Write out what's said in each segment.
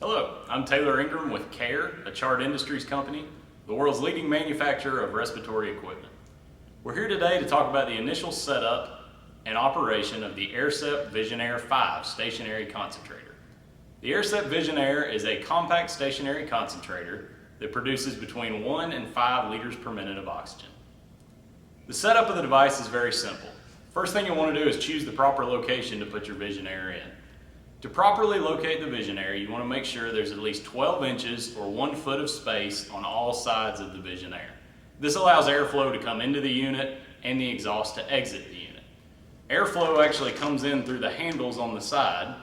Hello, I'm Taylor Ingram with CARE, a Chart Industries company, the world's leading manufacturer of respiratory equipment. We're here today to talk about the initial setup and operation of the AirSept VisionAire 5 stationary concentrator. The AirSept VisionAire is a compact stationary concentrator that produces between 1 and 5 liters per minute of oxygen. The setup of the device is very simple. First thing you'll want to do is choose the proper location to put your VisionAire in. To properly locate the VisionAire, you want to make sure there's at least 12 inches or 1 foot of space on all sides of the VisionAire. This allows airflow to come into the unit and the exhaust to exit the unit. Airflow actually comes in through the handles on the side,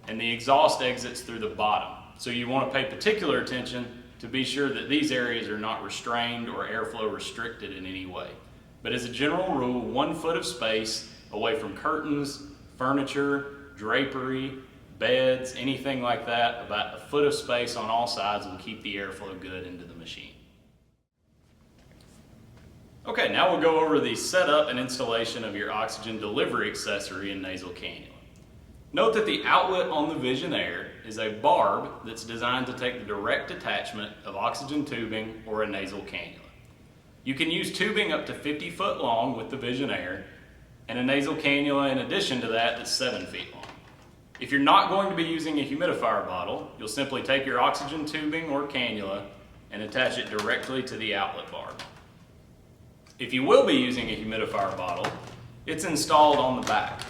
and the exhaust exits through the bottom. So you want to pay particular attention to be sure that these areas are not restrained or airflow restricted in any way. But as a general rule, 1 foot of space away from curtains, furniture, drapery, beds, anything like that, about 1 foot of space on all sides will keep the airflow good into the machine. Okay, now we'll go over the setup and installation of your oxygen delivery accessory and nasal cannula. Note that the outlet on the VisionAire is a barb that's designed to take the direct attachment of oxygen tubing or a nasal cannula. You can use tubing up to 50 foot long with the VisionAire and a nasal cannula in addition to that that's 7 feet long. If you're not going to be using a humidifier bottle, you'll simply take your oxygen tubing or cannula and attach it directly to the outlet barb. If you will be using a humidifier bottle, it's installed on the back.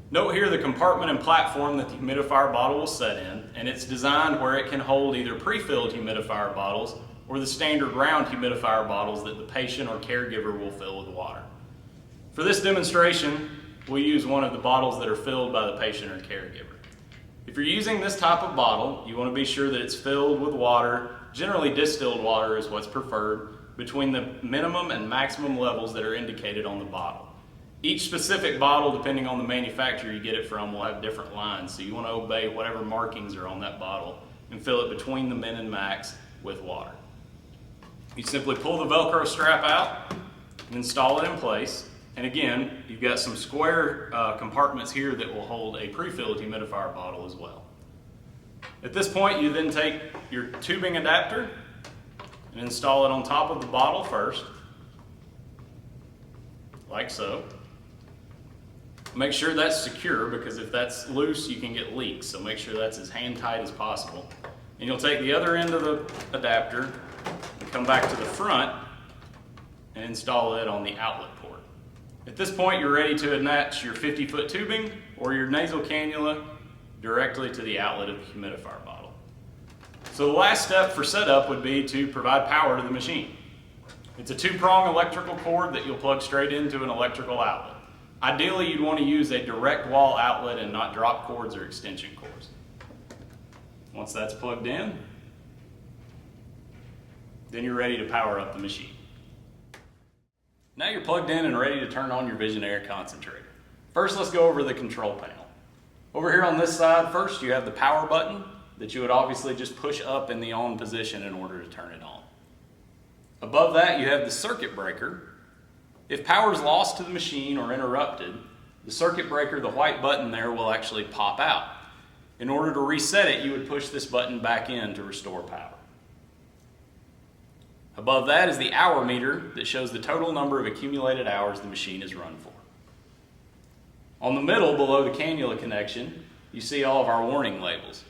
Note here the compartment and platform that the humidifier bottle will set in, and it's designed where it can hold either pre-filled humidifier bottles or the standard round humidifier bottles that the patient or caregiver will fill with water. For this demonstration, we'll use one of the bottles that are filled by the patient or caregiver. If you're using this type of bottle, you want to be sure that it's filled with water. Generally distilled water is what's preferred, between the minimum and maximum levels that are indicated on the bottle. Each specific bottle, depending on the manufacturer you get it from, will have different lines, so you want to obey whatever markings are on that bottle and fill it between the min and max with water. You simply pull the Velcro strap out and install it in place. And again, you've got some square compartments here that will hold a pre-filled humidifier bottle as well. At this point, you then take your tubing adapter and install it on top of the bottle first, like so. Make sure that's secure, because if that's loose, you can get leaks, so make sure that's as hand tight as possible. And you'll take the other end of the adapter and come back to the front and install it on the outlet port. At this point, you're ready to attach your 50-foot tubing or your nasal cannula directly to the outlet of the humidifier bottle. So the last step for setup would be to provide power to the machine. It's a 2-prong electrical cord that you'll plug straight into an electrical outlet. Ideally, you'd want to use a direct wall outlet and not drop cords or extension cords. Once that's plugged in, then you're ready to power up the machine. Now you're plugged in and ready to turn on your VisionAire concentrator. First, let's go over the control panel. Over here on this side, first you have the power button that you would obviously just push up in the on position in order to turn it on. Above that, you have the circuit breaker. If power is lost to the machine or interrupted, the circuit breaker, the white button there, will actually pop out. In order to reset it, you would push this button back in to restore power. Above that is the hour meter that shows the total number of accumulated hours the machine is run for. On the middle, below the cannula connection, you see all of our warning labels.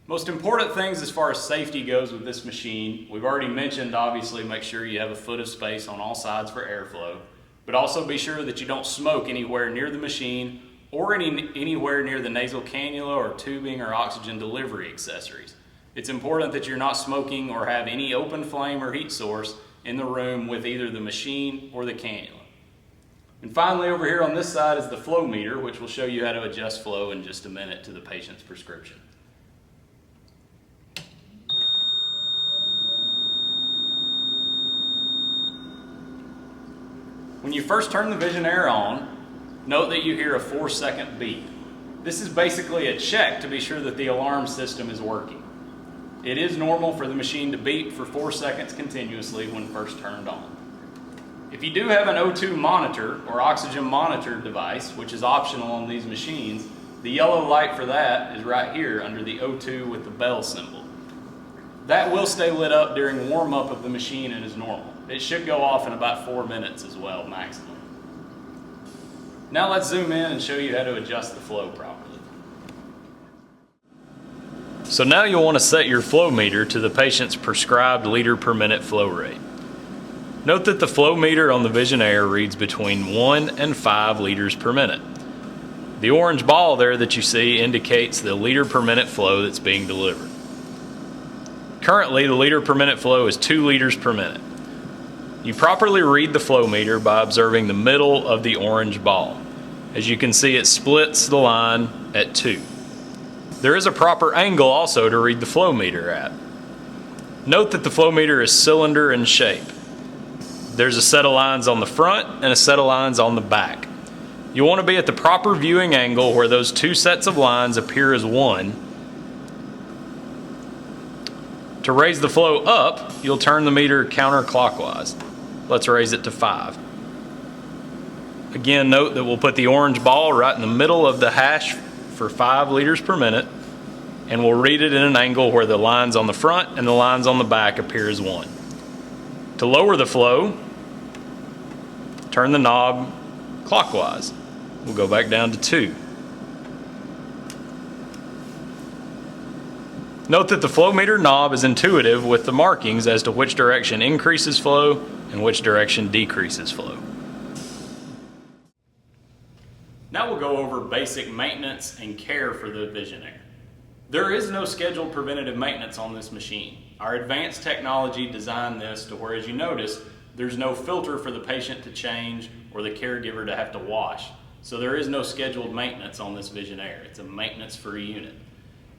Most important things as far as safety goes with this machine, we've already mentioned, obviously, make sure you have 1 foot of space on all sides for airflow, but also be sure that you don't smoke anywhere near the machine or anywhere near the nasal cannula or tubing or oxygen delivery accessories. It's important that you're not smoking or have any open flame or heat source in the room with either the machine or the cannula. And finally, over here on this side is the flow meter, which will show you how to adjust flow in just a minute to the patient's prescription. When you first turn the VisionAire on, note that you hear a 4-second beep. This is basically a check to be sure that the alarm system is working. It is normal for the machine to beep for 4 seconds continuously when first turned on. If you do have an O2 monitor or oxygen monitor device, which is optional on these machines, The yellow light for that is right here under the O2 with the bell symbol. That will stay lit up during warm-up of the machine and is normal. It should go off in about 4 minutes as well, maximum. Now let's zoom in and show you how to adjust the flow properly. So now you'll want to set your flow meter to the patient's prescribed liter per minute flow rate. Note that the flow meter on the VisionAire reads between 1 and 5 liters per minute. The orange ball there that you see indicates the liter per minute flow that's being delivered. Currently, the liter per minute flow is 2 liters per minute. You properly read the flow meter by observing the middle of the orange ball. As you can see, it splits the line at 2. There is a proper angle also to read the flow meter at. Note that the flow meter is cylinder in shape. There's a set of lines on the front and a set of lines on the back. You want to be at the proper viewing angle where those 2 sets of lines appear as one. To raise the flow up, you'll turn the meter counterclockwise. Let's raise it to 5. Again, note that we'll put the orange ball right in the middle of the hash for 5 liters per minute, and we'll read it in an angle where the lines on the front and the lines on the back appear as one. To lower the flow, turn the knob clockwise. We'll go back down to 2. Note that the flow meter knob is intuitive with the markings as to which direction increases flow and which direction decreases flow. Now we'll go over basic maintenance and care for the VisionAire. There is no scheduled preventative maintenance on this machine. Our advanced technology designed this to where, as you notice, there's no filter for the patient to change or the caregiver to have to wash. So there is no scheduled maintenance on this VisionAire. It's a maintenance-free unit.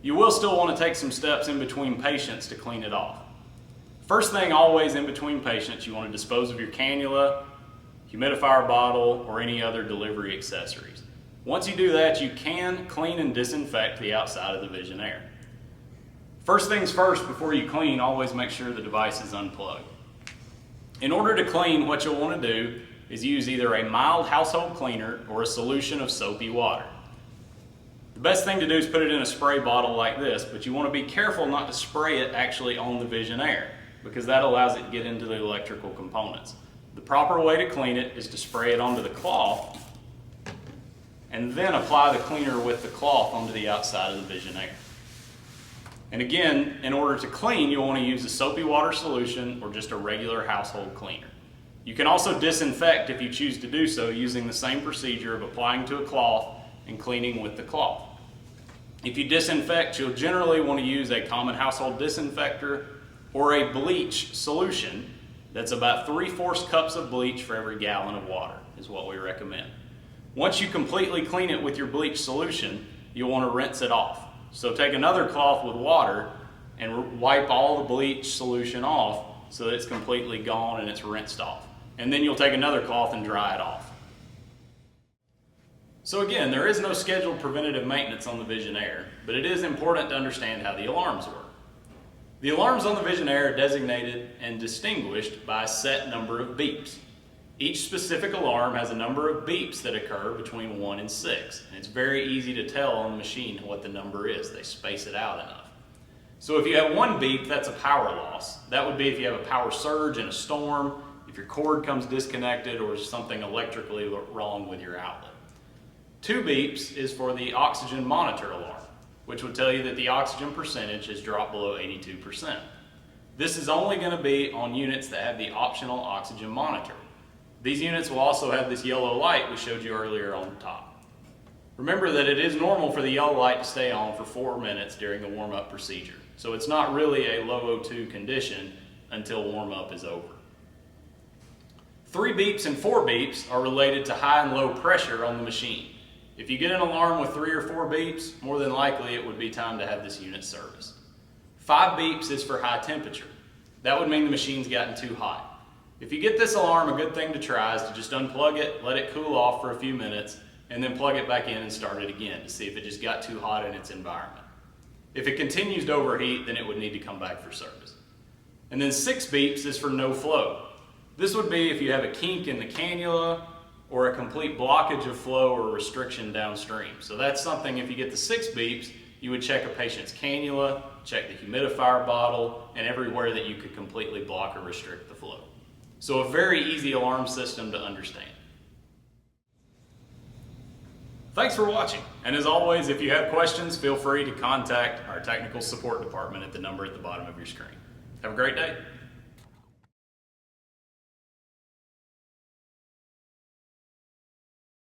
You will still want to take some steps in between patients to clean it off. First thing, always in between patients, you want to dispose of your cannula, humidifier bottle, or any other delivery accessories. Once you do that, you can clean and disinfect the outside of the VisionAire. First things first, before you clean, always make sure the device is unplugged. In order to clean, what you'll want to do is use either a mild household cleaner or a solution of soapy water. The best thing to do is put it in a spray bottle like this, but you want to be careful not to spray it actually on the VisionAire, because that allows it to get into the electrical components. The proper way to clean it is to spray it onto the cloth and then apply the cleaner with the cloth onto the outside of the VisionAire. And again, in order to clean, you'll want to use a soapy water solution or just a regular household cleaner. You can also disinfect if you choose to do so using the same procedure of applying to a cloth and cleaning with the cloth. If you disinfect, you'll generally want to use a common household disinfector or a bleach solution that's about 3/4 cups of bleach for every gallon of water is what we recommend. Once you completely clean it with your bleach solution, you'll want to rinse it off. So take another cloth with water and wipe all the bleach solution off so that it's completely gone and it's rinsed off. And then you'll take another cloth and dry it off. So again, there is no scheduled preventative maintenance on the VisionAire, but it is important to understand how the alarms work. The alarms on the VisionAire are designated and distinguished by a set number of beeps. Each specific alarm has a number of beeps that occur between 1 and 6, and it's very easy to tell on the machine what the number is. They space it out enough. So if you have 1 beep, that's a power loss. That would be if you have a power surge in a storm, if your cord comes disconnected, or something electrically wrong with your outlet. 2 beeps is for the oxygen monitor alarm, which would tell you that the oxygen percentage has dropped below 82%. This is only going to be on units that have the optional oxygen monitor. These units will also have this yellow light we showed you earlier on the top. Remember that it is normal for the yellow light to stay on for 4 minutes during the warm-up procedure, so it's not really a low O2 condition until warm-up is over. 3 beeps and 4 beeps are related to high and low pressure on the machine. If you get an alarm with 3 or 4 beeps, more than likely it would be time to have this unit serviced. 5 beeps is for high temperature. That would mean the machine's gotten too hot. If you get this alarm, a good thing to try is to just unplug it, let it cool off for a few minutes, and then plug it back in and start it again to see if it just got too hot in its environment. If it continues to overheat, then it would need to come back for service. And then 6 beeps is for no flow. This would be if you have a kink in the cannula, or a complete blockage of flow or restriction downstream. So that's something, if you get the 6 beeps, you would check a patient's cannula, check the humidifier bottle, and everywhere that you could completely block or restrict the flow. So a very easy alarm system to understand. Thanks for watching, and as always, if you have questions, feel free to contact our technical support department at the number at the bottom of your screen. Have a great day.